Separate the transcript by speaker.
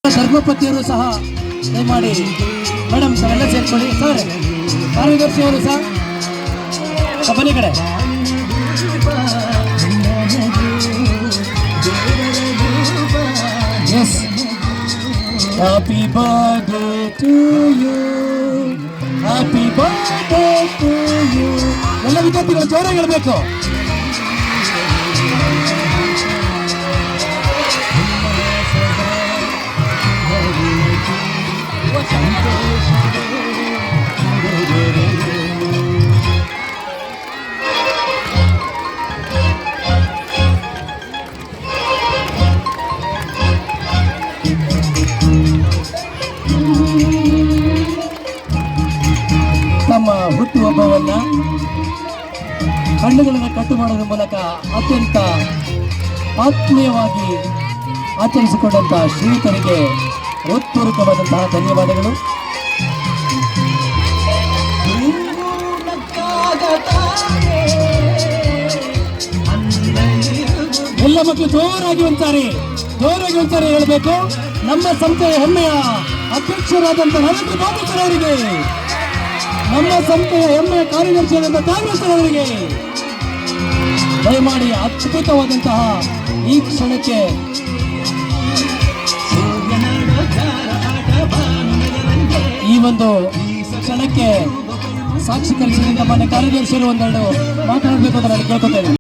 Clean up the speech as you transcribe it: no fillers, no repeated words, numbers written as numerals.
Speaker 1: ಧರ್ಮಪತಿಯವರು ಸಹ ದಯಮಾಡಿ madam sir ಎಲ್ಲ ಸೇರ್ಕೊಳ್ಳಿ ಸರ್. ಕಾರ್ಯದರ್ಶಿಯವರು ಸಹ ಬನ್ನಿ ಕಡೆ. Yes, happy birthday to you, happy birthday to you. ಎಲ್ಲ ವಿದ್ಯಾರ್ಥಿಗಳು ಜೋರಾಗಿ ಹೇಳಬೇಕು. ತಮ್ಮ ಹುಟ್ಟುಹಬ್ಬವನ್ನ ಕಣ್ಣುಗಳನ್ನು ಕಟ್ಟು ಮಾಡೋದ್ರ ಮೂಲಕ ಅತ್ಯಂತ ಆತ್ಮೀಯವಾಗಿ ಆಚರಿಸಿಕೊಂಡಂತಹ ಶ್ರೀಯುತರಿಗೆ ಹೃತ್ಪೂರ್ವಕವಾದಂತಹ ಧನ್ಯವಾದಗಳು. ಎಲ್ಲ ಮಕ್ಕಳು ಜೋರಾಗಿ ಒಂದ್ಸಾರಿ ಹೇಳಬೇಕು. ನಮ್ಮ ಸಂಸ್ಥೆಯ ಹೆಮ್ಮೆಯ ಅಧ್ಯಕ್ಷರಾದಂತಹ ನರೇಂದ್ರ ಬಾಬು ಸರ್ ಅವರಿಗೆ, ನಮ್ಮ ಸಂಸ್ಥೆಯ ಹೆಮ್ಮೆಯ ಕಾರ್ಯದರ್ಶಿಯಾದಂತಹ ಕಾಂಗ್ರೆಸ್ ಸರ್ ಅವರಿಗೆ ದಯಮಾಡಿ ಅದ್ಭುತವಾದಂತಹ ಈ ಕ್ಷಣಕ್ಕೆ ಈ ಒಂದು ಕ್ಷಣಕ್ಕೆ ಸಾಕ್ಷಿ ಕಲಿಸಿದ ಮಾನ್ಯ ಕಾರ್ಯದರ್ಶಿಗಳು ಒಂದೆರಡು ಮಾತನಾಡಬೇಕು ಅಂತ ನಾನು ಕೇಳ್ಕೊತೇನೆ.